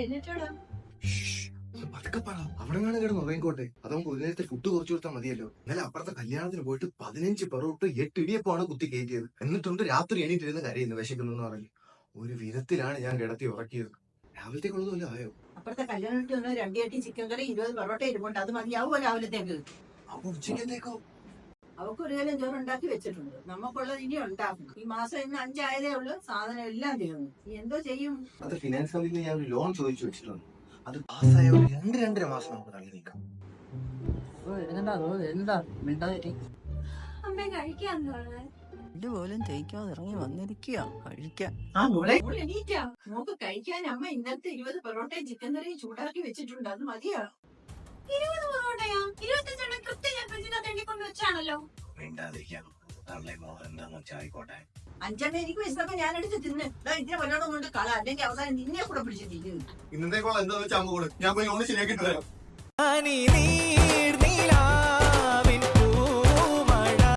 എഴുന്നേറ്റോടാ. പതുക്കെ പറ. അവിടെ കിടന്ന് ഉറങ്ങിക്കോട്ടെ. അത് നമുക്ക് ഒരു നേരത്തെ ഫുഡ് കുറച്ചു കൊടുത്താൽ മതിയല്ലോ. ഇന്നലെ അപ്പുറത്തെ കല്യാണത്തിന് പോയിട്ട് 15 പെറോട്ട് 8 ഇടിയപ്പമാണ് കുത്തി കയറ്റിയത്. എന്നിട്ടുണ്ട് രാത്രി എണീറ്റിരുന്ന് കരയുന്നു വിശക്കുന്നു പറഞ്ഞു. ഒരു വിധത്തിലാണ് ഞാൻ കിടത്തി ഉറക്കിയത്. രാവിലത്തേക്കുള്ളതുമല്ലോ ആയോ? അപ്പുറത്തെ കല്യാണത്തിൽ വന്ന 2 ചട്ടി ചിക്കൻ കറി 20 പൊറോട്ട ഇരിപ്പുണ്ട്. അത് മതിയാവോ രാവിലത്തേക്ക്? അപ്പൊ ഉച്ചക്കത്തേക്കോ? അവക്ക് ഒരു കാലം ചോറ് ഉണ്ടാക്കി വെച്ചിട്ടുണ്ട്. നമുക്കുള്ളത് ഇനി ഉണ്ടാക്കണം. ഈ മാസം ഇന്ന് 5 ആയതേ ഉള്ളൂ. സാധനം എല്ലാം തീർന്നു. എന്തോ ചെയ്യും? അത് ഫിനാൻസ് കമ്പനിയിൽ ഞാൻ ഒരു ലോൺ ചോദിച്ചു വെച്ചിട്ടുണ്ട്. അത് പാസ്സായ ഒരു 2-2.5 മാസം നമുക്ക് തള്ളി നീക്കാം. അമ്മ കഴിക്കാൻ പോലും തേക്കാതെ ഇറങ്ങി വന്നിരിക്കുക കഴിക്കാൻ. എണീറ്റാ നോക്ക് കഴിക്കാൻ. അമ്മ ഇന്നത്തെ 20 പൊറോട്ടയും ചിക്കൻ കറിയും ചൂടാക്കി വെച്ചിട്ടുണ്ട്. അത് മതിയാ? 20 പൊറോട്ടയോ? 25 കൃത്യം ഞാൻ ഫ്രിഡ്ജിനകത്ത് എണ്ണിക്കൊണ്ട് വെച്ചാണല്ലോ. ആയിക്കോട്ടെ. 5 എനിക്ക് വിശന്നപ്പോ ഞാനെടുത്ത് തിന്ന്. ഇതിനെ വല്ലോണം കൊണ്ട് കള, അല്ലെങ്കിൽ അവസാനം നിന്നെ കൂടെ പിടിച്ചിട്ടിരിക്കുന്നു. ഇന്നത്തേക്കോളം എന്താ വെച്ചാൽ അമ്മ കൂടെ ഞാൻ പോയി ഒന്ന് ശരിയാക്കിട്ട് വരാം.